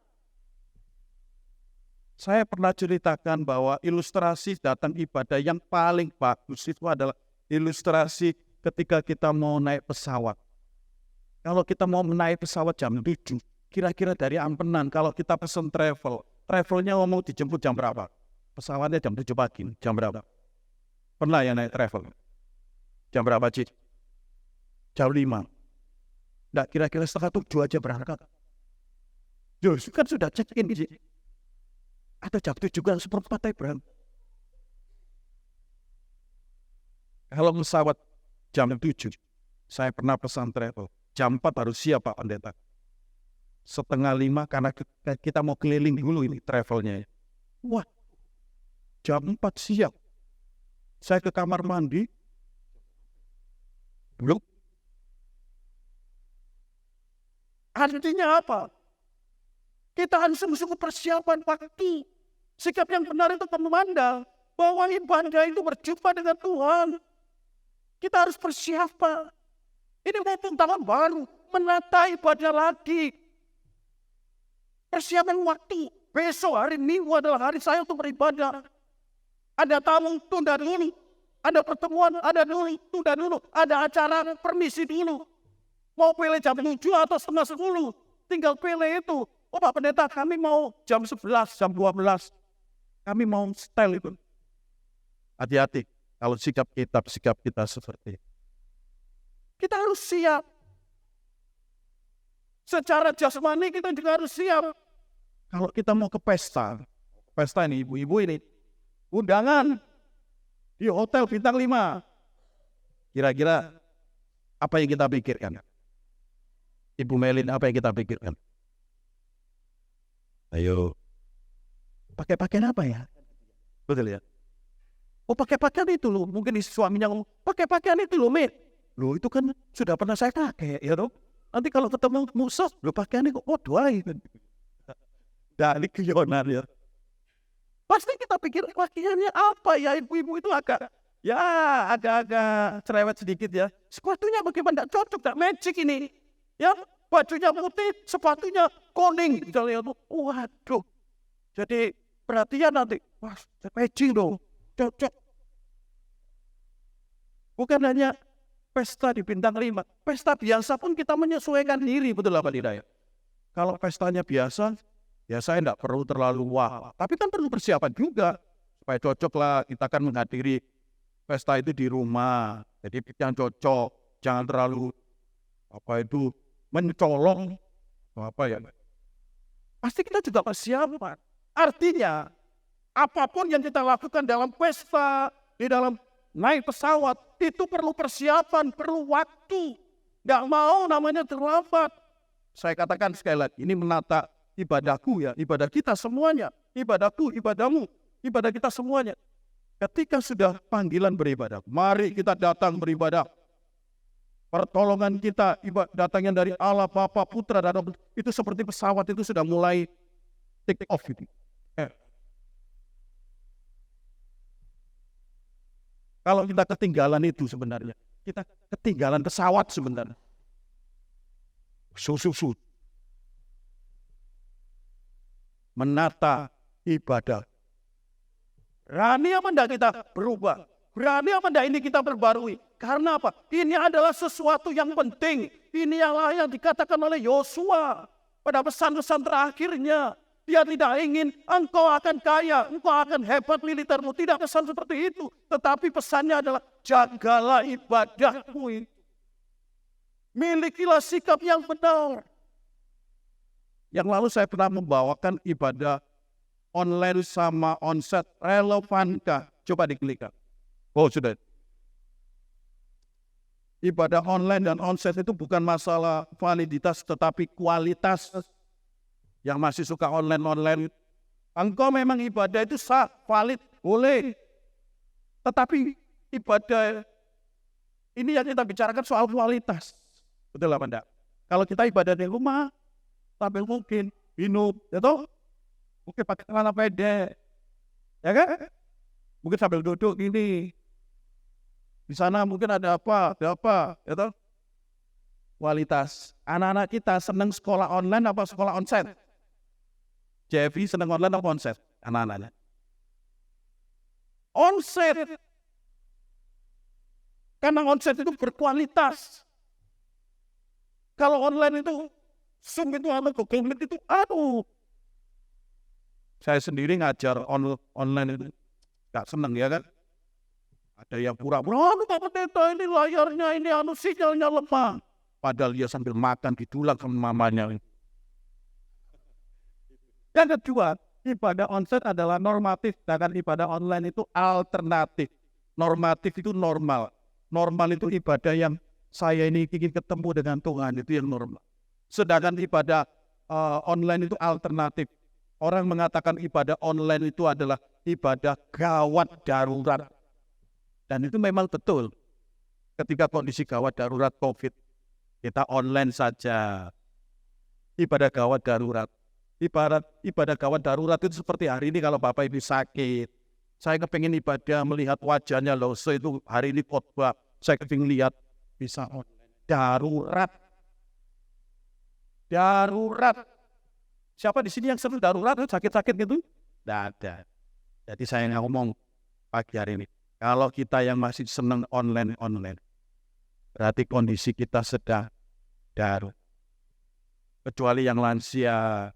Saya pernah ceritakan bahwa ilustrasi datang ibadah yang paling bagus itu adalah ilustrasi ketika kita mau naik pesawat. Kalau kita mau naik pesawat jam 7, kira-kira dari Ampenan, kalau kita pesan travelnya ngomong dijemput jam berapa? Pesawatnya jam 7 pagi, jam berapa? Pernah ya naik travel? Jam berapa, Cik? Jam 5. Nggak, kira-kira setengah 7 aja berangkat. Yus, kan sudah check-in, Cik. Atau jam 7 kan seperempat aja berangkat. Kalau pesawat jam 7, saya pernah pesan travel. Jam 4 harus siap, Pak Pendeta. Setengah 5 karena kita mau keliling dulu ini travelnya. Wah, jam 4 siap. Saya ke kamar mandi. Belum. Artinya apa? Kita harus sungguh-sungguh persiapan waktu. Sikap yang benar itu memandang bahwa ibadah itu berjumpa dengan Tuhan. Kita harus persiapan. Ini mumpung tahun baru, menata ibadah lagi. Persiapan waktu. Besok hari Minggu adalah hari saya untuk beribadah. Ada tamu, tunda dulu. Ada pertemuan, ada dulu, tunda dulu. Ada acara, permisi dulu. Mau pilih jam 7 atau setengah 10. Tinggal pilih itu. Oh Pak Pendeta, kami mau jam 11, jam 12. Kami mau style itu. Hati-hati kalau sikap kita seperti itu. Kita harus siap. Secara jasmani kita juga harus siap. Kalau kita mau ke pesta ini ibu-ibu ini, undangan di hotel bintang 5. Kira-kira apa yang kita pikirkan? Ibu Melin, apa yang kita pikirkan? Ayo, pakai pakaian apa ya? Betul ya? Oh pakai pakaian itu loh. Mungkin suaminya ngomong, pakai pakaian itu loh, Mit. Loh itu kan sudah pernah saya pakai, ya toh? Nanti kalau ketemu musuh, lo pakaiannya kok doai. Dari guyonan ya. Pasti kita pikir pakaiannya apa ya, ibu-ibu itu agak cerewet sedikit ya. Sepatunya bagaimana, tidak cocok, tidak matching ini. Ya, bajunya putih, sepatunya kuning. Misalnya, waduh. Jadi perhatian nanti, wah, matching dong, cocok. Bukan hanya pesta di bintang 5, pesta biasa pun kita menyesuaikan diri, betul apa tidak ya? Kalau pestanya biasa, ya saya tidak perlu terlalu wah. Tapi kan perlu persiapan juga, supaya cocok lah, kita akan menghadiri pesta itu di rumah. Jadi yang cocok, jangan terlalu mencolong, Pasti kita juga persiapan. Artinya, apapun yang kita lakukan dalam pesta, di dalam naik pesawat, itu perlu persiapan, perlu waktu. Nggak mau namanya terlambat. Saya katakan sekali lagi, ini menata ibadahku ya, ibadah kita semuanya. Ibadahku, ibadahmu, ibadah kita semuanya. Ketika sudah panggilan beribadah, mari kita datang beribadah. Pertolongan kita, datangnya dari Allah, Bapa, Putra, dan Roh, itu seperti pesawat itu sudah mulai take off gitu. Kalau kita ketinggalan itu sebenarnya, kita ketinggalan pesawat sebenarnya. Menata ibadah. Berani apa enggak kita berubah? Berani apa enggak ini kita perbarui? Karena apa? Ini adalah sesuatu yang penting. Ini yang dikatakan oleh Yosua pada pesan-pesan terakhirnya. Dia tidak ingin engkau akan kaya, engkau akan hebat militermu. Tidak pesan seperti itu. Tetapi pesannya adalah jagalah ibadahmu itu. Milikilah sikap yang benar. Yang lalu saya pernah membawakan ibadah online sama onsite, relevankah? Coba diklik. Oh sudah. Ibadah online dan onsite itu bukan masalah validitas tetapi kualitas. Yang masih suka online, engkau memang ibadah itu sah, valid, boleh. Tetapi ibadah ini yang kita bicarakan soal kualitas. Betul apa enggak? Kalau kita ibadah di rumah, sambil mungkin minum, ya toh? Mungkin pakai celana pendek, ya kan? Mungkin sambil duduk gini. Di sana mungkin ada apa, ya toh? Kualitas. Anak-anak kita senang sekolah online apa sekolah onsite? JV senang online atau onsite? Anak-anaknya. Onsite. Karena onsite itu berkualitas. Kalau online itu, Zoom itu, Google Meet itu, Saya sendiri ngajar online itu, gak seneng ya kan? Ada yang pura-pura, Pak Pendeta ini layarnya, ini sinyalnya lemah. Padahal dia sambil makan, didulang sama mamanya. Yang kedua, ibadah onsite adalah normatif, sedangkan ibadah online itu alternatif. Normatif itu normal. Normal itu ibadah yang saya ini ingin ketemu dengan Tuhan, itu yang normal. Sedangkan ibadah online itu alternatif. Orang mengatakan ibadah online itu adalah ibadah gawat darurat. Dan itu memang betul. Ketika kondisi gawat darurat COVID, kita online saja. Ibadah gawat darurat. Ibadah gawat darurat itu seperti hari ini kalau Bapak Ibu sakit. Saya kepingin ibadah melihat wajahnya loh. So itu hari ini khotbah. Saya kepingin lihat bisa online. Darurat. Siapa di sini yang sering darurat sakit-sakit gitu? Tidak ada. Jadi saya ngomong pagi hari ini. Kalau kita yang masih senang online, berarti kondisi kita sedang darurat. Kecuali yang lansia,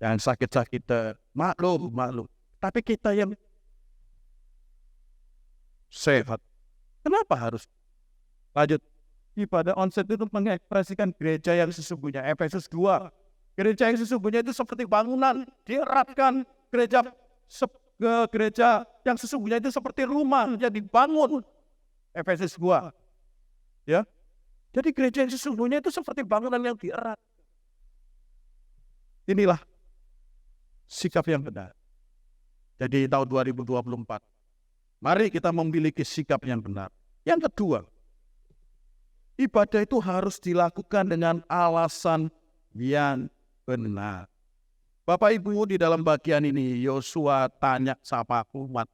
yang sakit-sakit, maklum. Tapi kita yang sehat, kenapa harus lanjut? Ibadah onsite itu mengekspresikan gereja yang sesungguhnya. Efesus 2. Gereja yang sesungguhnya itu seperti bangunan, dieratkan. Gereja yang sesungguhnya itu seperti rumah yang dibangun. Efesus 2. Ya. Jadi gereja yang sesungguhnya itu seperti bangunan yang dierat. Inilah sikap yang benar. Jadi tahun 2024, mari kita memiliki sikap yang benar. Yang kedua, ibadah itu harus dilakukan dengan alasan yang benar. Bapak Ibu, di dalam bagian ini Yosua tanya sama umat,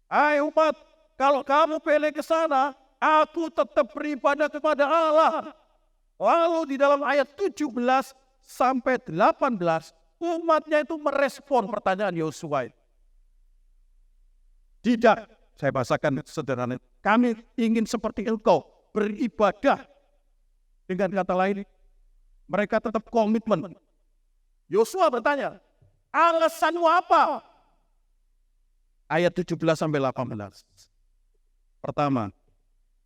"Hai umat, kalau kamu pilih ke sana, aku tetap beribadah kepada Allah." Lalu di dalam ayat 17 sampai 18, umatnya itu merespon pertanyaan Yosua. Tidak, saya bahasakan sederhana, kami ingin seperti engkau beribadah. Dengan kata lain, mereka tetap komitmen. Yosua bertanya, alasanmu apa? Ayat 17 sampai 18. Pertama,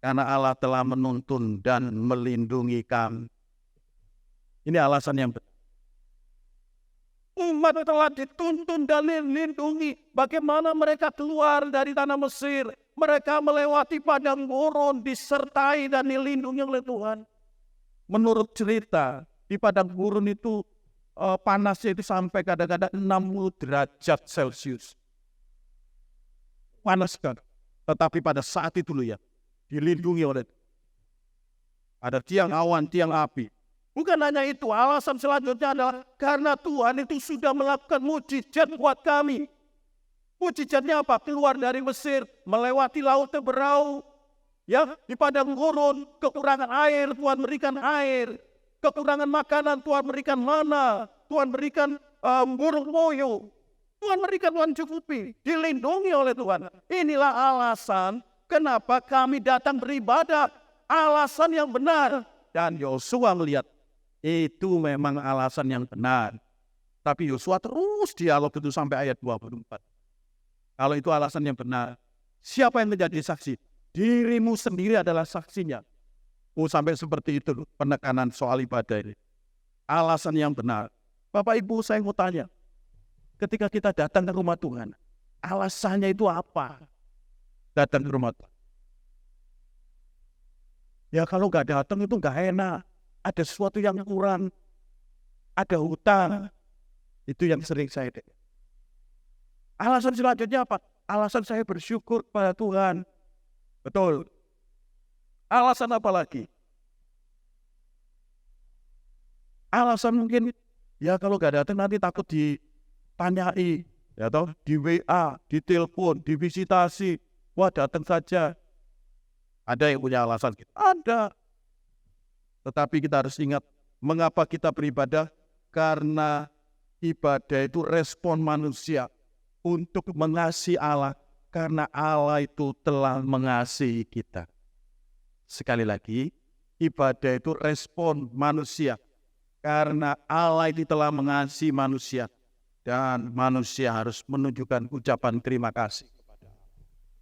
karena Allah telah menuntun dan melindungi kami. Ini alasan yang benar. Umat telah dituntun dan dilindungi. Bagaimana mereka keluar dari tanah Mesir. Mereka melewati padang gurun, disertai dan dilindungi oleh Tuhan. Menurut cerita, di padang gurun itu panasnya itu sampai kadang-kadang 60 derajat Celcius. Panas kan. Tetapi pada saat itu loh ya, dilindungi oleh ada tiang awan, tiang api. Bukan hanya itu, alasan selanjutnya adalah karena Tuhan itu sudah melakukan mujizat buat kami. Mujizatnya apa? Keluar dari Mesir, melewati laut Teberau, ya, di padang gurun, kekurangan air, Tuhan berikan air. Kekurangan makanan, Tuhan berikan mana, Tuhan berikan burung moyo. Tuhan berikan, Tuhan cukupi, dilindungi oleh Tuhan. Inilah alasan kenapa kami datang beribadah. Alasan yang benar. Dan Yosua melihat, itu memang alasan yang benar. Tapi Yosua terus dialog itu sampai ayat 24. Kalau itu alasan yang benar, siapa yang menjadi saksi? Dirimu sendiri adalah saksinya. Sampai seperti itu penekanan soal ibadah ini. Alasan yang benar. Bapak Ibu, saya mau tanya. Ketika kita datang ke rumah Tuhan, alasannya itu apa? Datang ke rumah Tuhan. Ya kalau nggak datang itu nggak enak. Ada sesuatu yang kurang, ada hutang. Itu yang sering saya dengar. Alasan selanjutnya apa? Alasan saya bersyukur pada Tuhan. Betul. Alasan apa lagi? Alasan mungkin, ya kalau nggak datang nanti takut ditanyai, ya toh, di WA, di telepon, di visitasi. Wah datang saja. Ada yang punya alasan gitu? Ada. Tetapi kita harus ingat, mengapa kita beribadah? Karena ibadah itu respon manusia untuk mengasihi Allah. Karena Allah itu telah mengasihi kita. Sekali lagi, ibadah itu respon manusia. Karena Allah itu telah mengasihi manusia. Dan manusia harus menunjukkan ucapan terima kasih.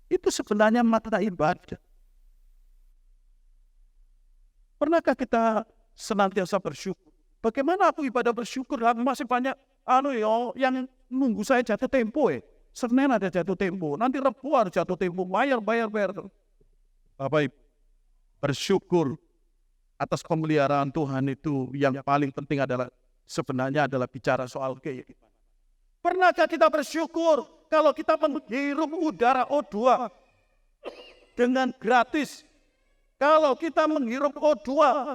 Itu sebenarnya makna ibadah. Pernahkah kita senantiasa bersyukur? Bagaimana aku ibadah bersyukur? Masih banyak yang nunggu saya jatuh tempo. Senin ada jatuh tempo, nanti Rabu harus jatuh tempo, bayar. Bapak Ibu, bersyukur atas pemeliharaan Tuhan itu yang paling penting sebenarnya adalah bicara soal kehidupan. Pernahkah kita bersyukur kalau kita menghirup udara O2 dengan gratis? Kalau kita menghirup O2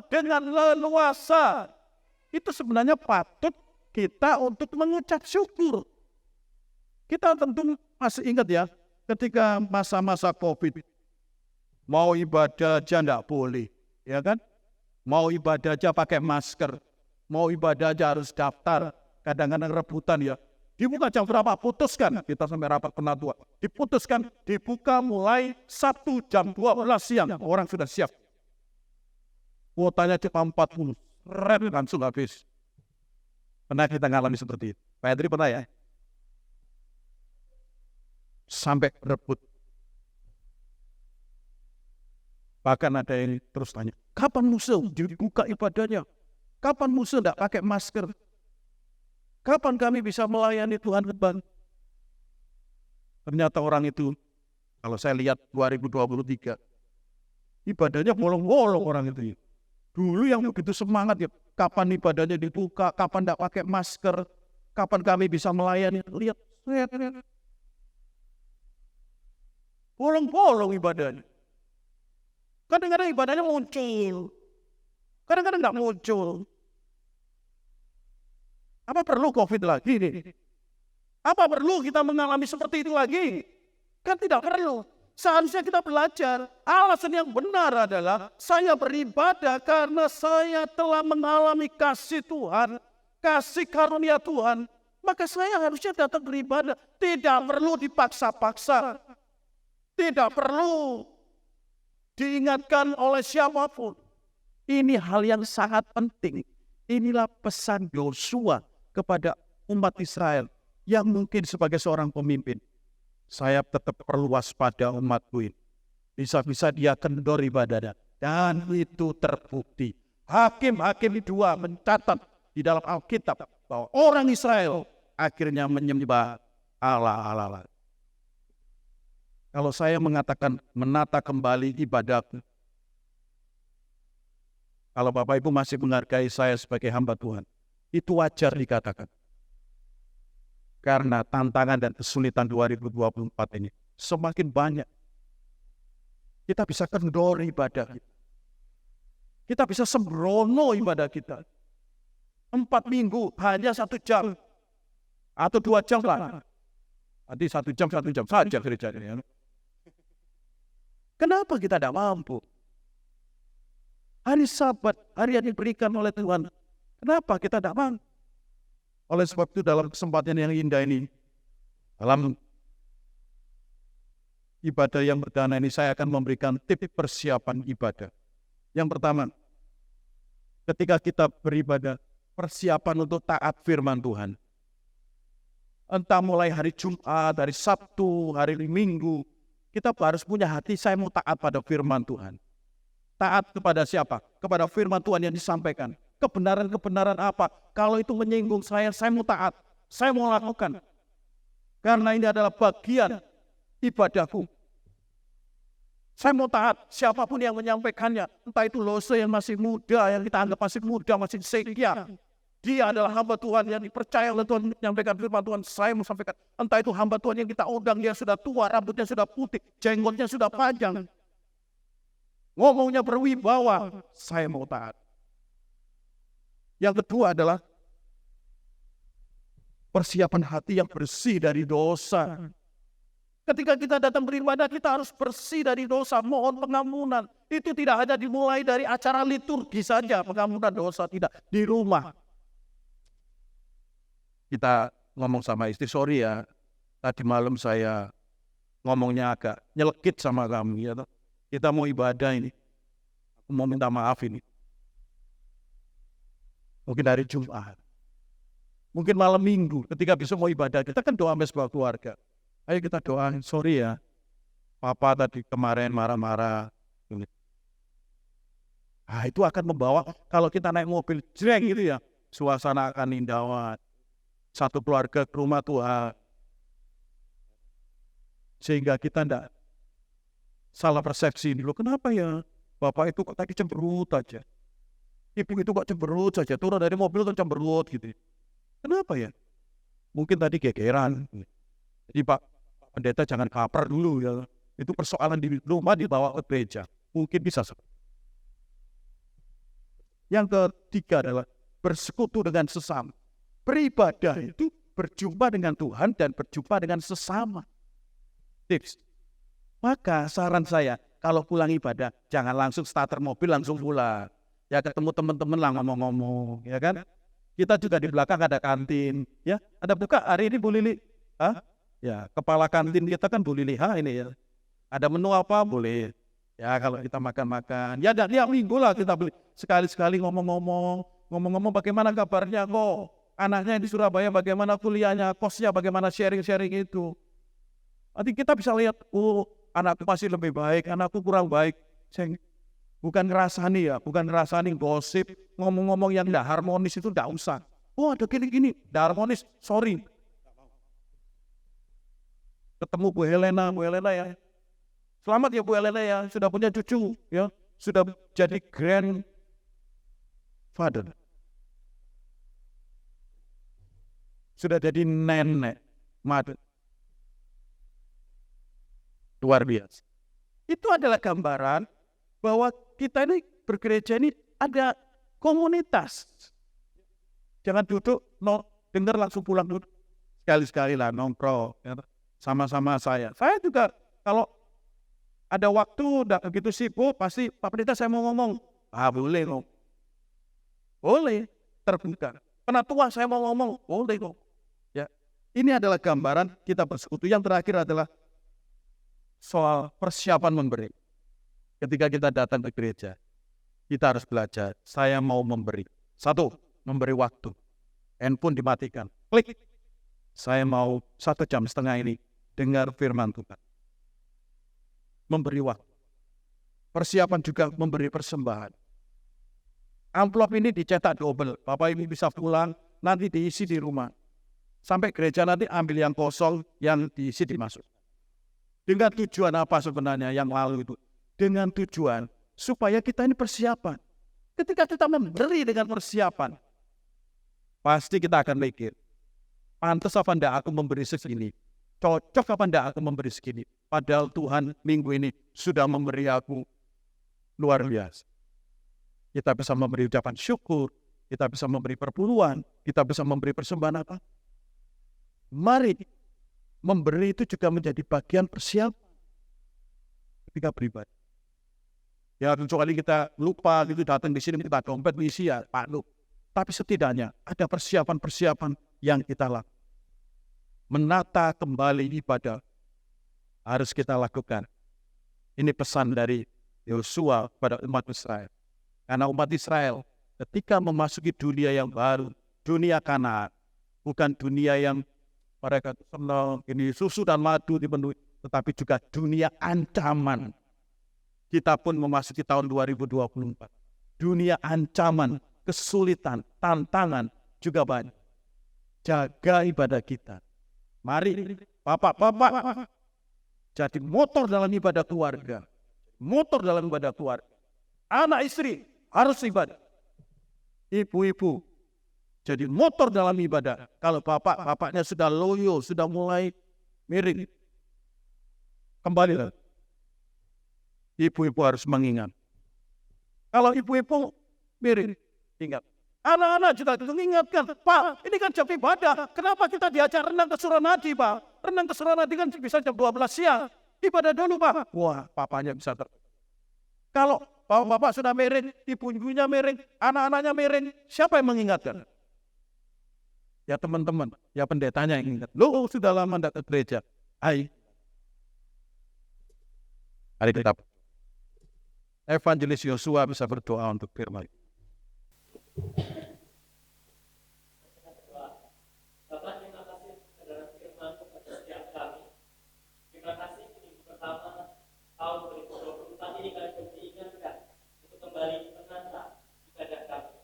dengan leluasa, itu sebenarnya patut kita untuk mengucap syukur. Kita tentu masih ingat ya, ketika masa-masa COVID, mau ibadah aja enggak boleh, ya kan? Mau ibadah aja pakai masker, mau ibadah aja harus daftar, kadang-kadang rebutan ya. Dibuka jam berapa? Putuskan. Kita sampai rapat penatua. Diputuskan, dibuka mulai Sabtu jam 12 siang. Orang sudah siap. Kuotanya cuma 40. Langsung habis. Pernah kita ngalami seperti itu? Pak Edri pernah ya? Sampai rebut. Bahkan ada yang terus tanya, kapan musuh dibuka ibadahnya? Kapan musuh tidak pakai masker? Kapan kami bisa melayani Tuhan kembali? Ternyata orang itu, kalau saya lihat 2023, ibadahnya bolong-bolong orang itu. Dulu yang begitu semangat ya, kapan ibadahnya dibuka, kapan tidak pakai masker, kapan kami bisa melayani. Lihat, bolong-bolong ibadahnya. Kadang-kadang ibadahnya muncul, kadang-kadang nggak muncul. Apa perlu COVID lagi nih? Apa perlu kita mengalami seperti itu lagi? Kan tidak perlu. Seharusnya kita belajar. Alasan yang benar adalah saya beribadah karena saya telah mengalami kasih Tuhan, kasih karunia Tuhan. Maka saya harusnya datang beribadah. Tidak perlu dipaksa-paksa. Tidak perlu diingatkan oleh siapapun. Ini hal yang sangat penting. Inilah pesan Yosua kepada umat Israel yang mungkin sebagai seorang pemimpin. Saya tetap perlu waspada umatku ini. Bisa-bisa dia kendor ibadahnya. Dan itu terbukti. Hakim-hakim 2 mencatat di dalam Alkitab bahwa orang Israel akhirnya menyembah Allah. Kalau saya mengatakan menata kembali ibadahku, kalau Bapak Ibu masih menghargai saya sebagai hamba Tuhan, itu wajar dikatakan. Karena tantangan dan kesulitan 2024 ini semakin banyak. Kita bisa kendor ibadah kita. Kita bisa sembrono ibadah kita. 4 minggu hanya 1 jam. Atau 2 jam lah. Nanti 1 jam saja kerjanya. Kenapa kita tidak mampu? Hari Sabat, hari yang diberikan oleh Tuhan. Kenapa kita tidak mampu? Oleh sebab itu dalam kesempatan yang indah ini, dalam ibadah yang perdana ini saya akan memberikan tips persiapan ibadah. Yang pertama, ketika kita beribadah, persiapan untuk taat firman Tuhan. Entah mulai hari Jumat, hari Sabtu, hari Minggu, kita harus punya hati, saya mau taat pada firman Tuhan. Taat kepada siapa? Kepada firman Tuhan yang disampaikan. Kebenaran-kebenaran apa? Kalau itu menyinggung saya mau taat. Saya mau lakukan. Karena ini adalah bagian ibadahku. Saya mau taat. Siapapun yang menyampaikannya. Entah itu Lose yang masih muda, yang kita anggap masih muda, masih setia. Dia adalah hamba Tuhan yang dipercaya oleh Tuhan menyampaikan firman Tuhan. Saya mau sampaikan. Entah itu hamba Tuhan yang kita undang, dia sudah tua, rambutnya sudah putih, jenggotnya sudah panjang. Ngomongnya berwibawa. Saya mau taat. Yang kedua adalah persiapan hati yang bersih dari dosa. Ketika kita datang beribadah, kita harus bersih dari dosa, mohon pengampunan. Itu tidak hanya dimulai dari acara liturgi saja, pengampunan dosa, tidak. Di rumah. Kita ngomong sama istri, sorry ya, tadi malam saya ngomongnya agak nyelekit sama kamu. Ya, kita mau ibadah ini, aku mau minta maaf ini. Mungkin hari Jumat, mungkin malam Minggu, ketika besok mau ibadah, kita kan doa sama sebuah keluarga. Ayo kita doa, sorry ya, Papa tadi kemarin marah-marah. Nah, itu akan membawa, kalau kita naik mobil, jreng gitu ya, suasana akan indah. Satu keluarga ke rumah Tuhan. Sehingga kita tidak salah persepsi dulu. Kenapa ya, Bapak itu kok tadi cemberut aja. Ibu itu kok cemberut saja, turun dari mobil tuh cemberut gitu. Kenapa ya? Mungkin tadi gegeran. Jadi Pak Pendeta jangan kaper dulu ya. Itu persoalan di rumah dibawa ke gereja. Mungkin bisa. Yang ketiga adalah bersekutu dengan sesama. Beribadah itu berjumpa dengan Tuhan dan berjumpa dengan sesama. Tips. Maka saran saya, kalau pulang ibadah, jangan langsung starter mobil langsung pulang. Ya ketemu teman-teman lah ngomong-ngomong, ya kan? Kita juga di belakang ada kantin, ya. Ada buka hari ini Bu Lili? Hah? Ya, kepala kantin kita kan Bu Lili. Ini ya. Ada menu apa? Boleh. Ya kalau kita makan-makan. Ya dan tiap minggu lah kita beli. Sekali-sekali ngomong-ngomong bagaimana kabarnya kok? Anaknya di Surabaya bagaimana kuliahnya? Kosnya bagaimana sharing-sharing itu? Nanti kita bisa lihat, oh anakku masih lebih baik, anakku kurang baik. Bukan ngerasani ya, bukan ngerasani gosip, ngomong-ngomong yang tidak harmonis itu tidak usah. Oh ada gini-gini, tidak harmonis, sorry. Ketemu Bu Helena ya. Selamat ya Bu Helena ya, sudah punya cucu ya, sudah jadi grandfather. Sudah jadi nenek, mother. Luar biasa. Itu adalah gambaran bahwa kita ini bergereja ini ada komunitas. Jangan duduk, dengar langsung pulang dulu. Sekali-sekali lah nongkrong ya, sama-sama saya. Saya juga kalau ada waktu, udah begitu sibuk, pasti Pak Pendeta saya mau ngomong. Boleh kok. Boleh, terbuka. Penatua saya mau ngomong, boleh kok. Ya, ini adalah gambaran kita bersekutu. Yang terakhir adalah soal persiapan memberi. Ketika kita datang ke gereja, kita harus belajar. Saya mau memberi. Satu, memberi waktu. Handphone dimatikan. Klik. Saya mau 1,5 jam ini dengar firman Tuhan. Memberi waktu. Persiapan juga memberi persembahan. Amplop ini dicetak double. Bapak Ibu bisa pulang, nanti diisi di rumah. Sampai gereja nanti ambil yang kosong, yang diisi dimasuk. Dengan tujuan apa sebenarnya yang lalu itu? Dengan tujuan supaya kita ini persiapan. Ketika kita memberi dengan persiapan, pasti kita akan mikir, pantas apa enggak aku memberi segini? Cocok apa enggak aku memberi segini? Padahal Tuhan minggu ini sudah memberi aku luar biasa. Kita bisa memberi ucapan syukur, kita bisa memberi perpuluhan, kita bisa memberi persembahan apa? Mari memberi itu juga menjadi bagian persiapan ketika beribadah. Ya kecuali kita lupa gitu datang di sini kita dompet isi ya Pak Lu. Tapi setidaknya ada persiapan-persiapan yang kita lakukan. Menata kembali ibadah harus kita lakukan. Ini pesan dari Yosua pada umat Israel. Karena umat Israel ketika memasuki dunia yang baru, dunia Kanaan, bukan dunia yang mereka senang, ini susu dan madu dipenuhi, tetapi juga dunia ancaman. Kita pun memasuki tahun 2024. Dunia ancaman, kesulitan, tantangan juga banyak. Jaga ibadah kita. Mari bapak-bapak jadi motor dalam ibadah keluarga. Motor dalam ibadah keluarga. Anak istri harus ibadah. Ibu-ibu jadi motor dalam ibadah. Kalau bapaknya sudah loyo, sudah mulai miring, kembalilah. Ibu-ibu harus mengingat. Kalau ibu-ibu miring, ingat. Anak-anak juga mengingatkan, Pak, ini kan jam ibadah. Kenapa kita diajar renang ke Suranadi, Pak? Renang ke Suranadi kan bisa jam 12 siang. Ibadah dulu, Pak. Wah, papanya bisa Kalau bapak sudah miring, ibu-ibunya miring, anak-anaknya miring, siapa yang mengingatkan? Ya teman-teman, ya pendetanya yang ingat. Lo sudah lama tidak ke gereja. Hai. Mari kita Evangelis Yosua bisa berdoa untuk firman. Bapak, terima kasih saudara firman kepada setiap kami. Terima kasih minggu pertama tahun 2024 ini kami diingatkan untuk kembali menata ibadah kami.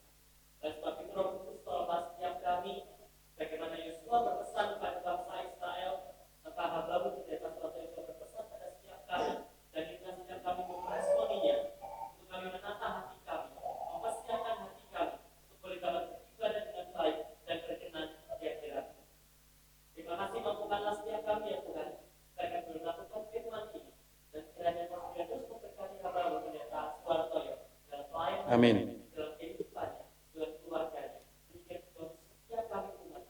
Dan sebab itu Roh Kudus tolonglah setiap kami, bagaimana Yosua berpesan kepada bangsa Israel, maka hamba-Mu pendeta Suroto juga berpesan pada setiap kami, dan kita setiap kami meresponinya, untuk kami menata hati kami, mempersiapkan hati kami, untuk boleh dapat beribadah dengan baik dan berkenan di akhirat. Terima kasih, mampukanlah setiap kami ya Tuhan, agar kami boleh melakukan firman ini, dan kiranya Roh Kudus memberkati hamba-Mu pendeta Suroto dalam pelayanan, Amin. dalam kehidupannya, dalam keluarganya, sehingga setiap kami umat,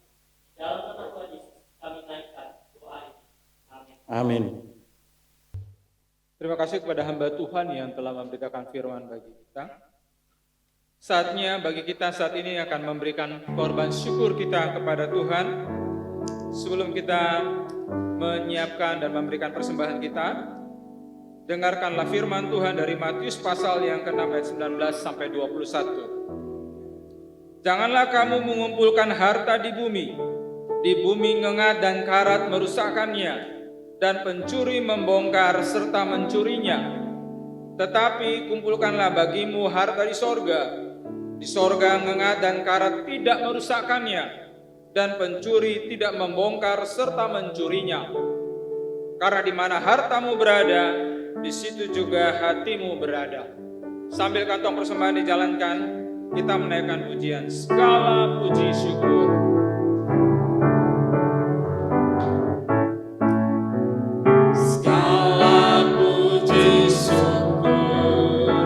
dalam nama Tuhan Yesus kami naikkan doa ini. Amin. Amin. Terima kasih kepada hamba Tuhan yang telah memberitakan firman bagi kita. Saatnya bagi kita saat ini akan memberikan korban syukur kita kepada Tuhan. Sebelum kita menyiapkan dan memberikan persembahan kita, dengarkanlah firman Tuhan dari Matius pasal yang ke-6 ayat 19 sampai 21. Janganlah kamu mengumpulkan harta di bumi ngengat dan karat merusakkannya, dan pencuri membongkar serta mencurinya. Tetapi kumpulkanlah bagimu harta di sorga. Di sorga ngengat dan karat tidak merusakkannya, dan pencuri tidak membongkar serta mencurinya. Karena di mana hartamu berada, di situ juga hatimu berada. Sambil kantong persembahan dijalankan, kita menaikkan pujian segala puji syukur. Segala puji syukur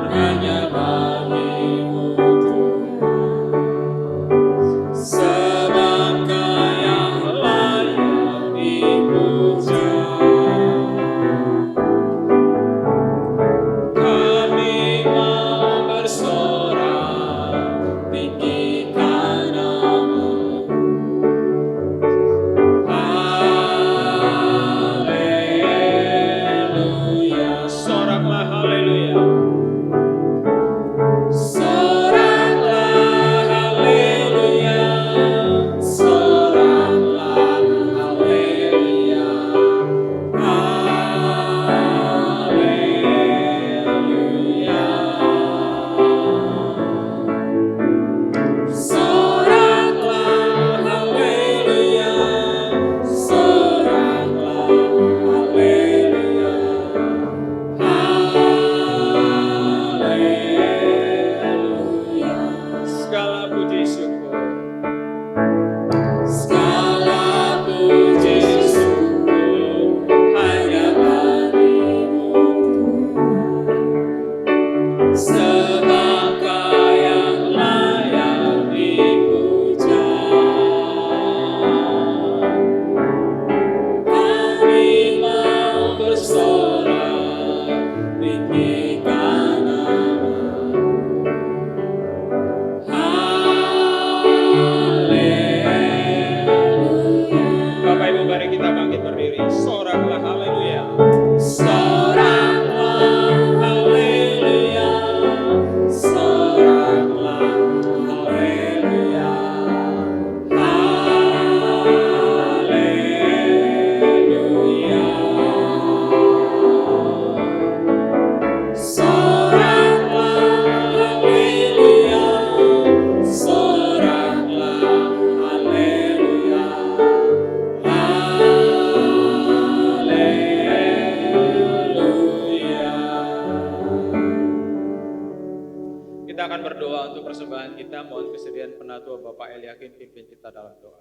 Kita akan berdoa untuk persembahan kita. Mohon kesediaan Penatua Bapak Eliakim pimpin kita dalam doa.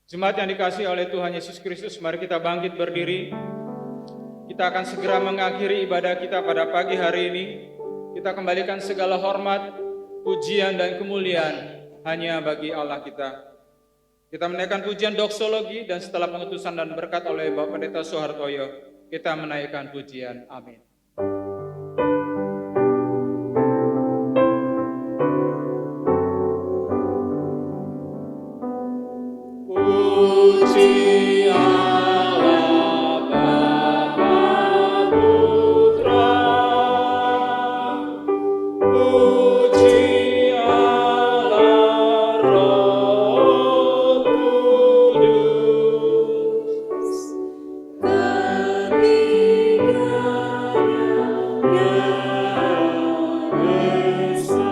Jemaat yang dikasihi oleh Tuhan Yesus Kristus, mari kita bangkit berdiri. Kita akan segera mengakhiri ibadah kita pada pagi hari ini. Kita kembalikan segala hormat, pujian dan kemuliaan hanya bagi Allah kita. Kita menaikkan pujian doksologi dan setelah pengutusan dan berkat oleh Bapak Pendeta Soehartoyo, kita menaikkan pujian. Amin. Puji Allah Bapa Putra, puji Allah Roh Kudus, ketiganya Esa.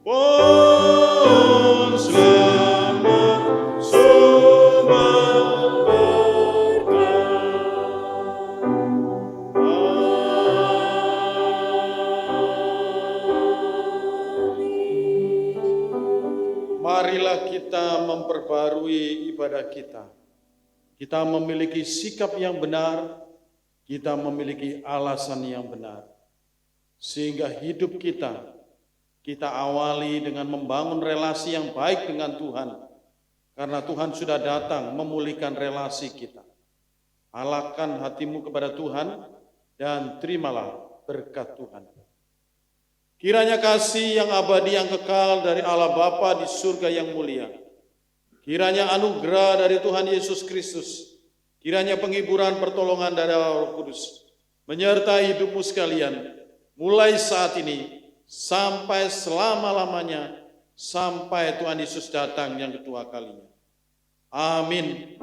Pun selamat sumber Marilah kita memperbarui ibadah kita. Kita memiliki sikap yang benar, kita memiliki alasan yang benar. Sehingga hidup kita awali dengan membangun relasi yang baik dengan Tuhan. Karena Tuhan sudah datang memulihkan relasi kita. Alahkan hatimu kepada Tuhan dan terimalah berkat Tuhan. Kiranya kasih yang abadi yang kekal dari Allah Bapa di surga yang mulia, kiranya anugerah dari Tuhan Yesus Kristus, kiranya penghiburan pertolongan dari Roh Kudus menyertai hidupmu sekalian, mulai saat ini sampai selama-lamanya, sampai Tuhan Yesus datang yang kedua kalinya. Amin.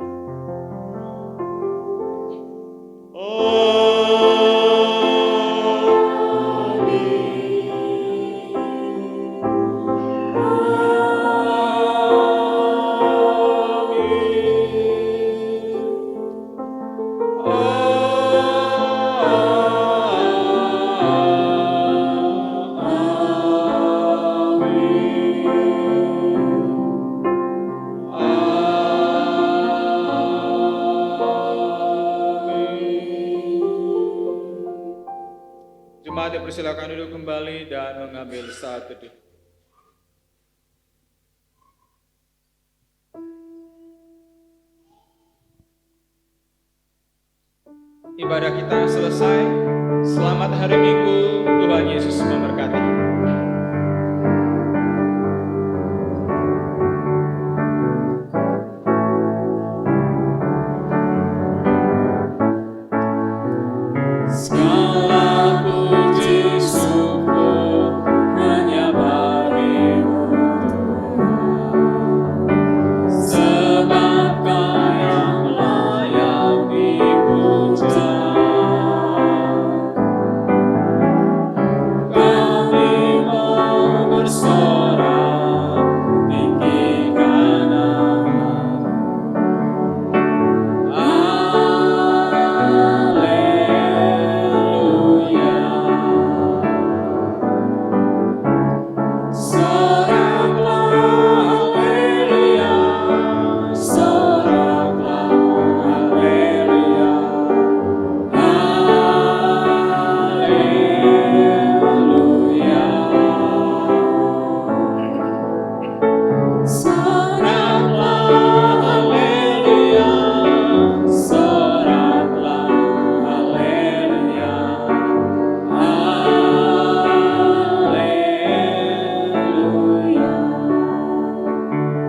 Jemaat dipersilakan duduk kembali dan mengambil saat teduh. Ibadah kita selesai. Selamat hari Minggu. Tuhan Yesus memberkati.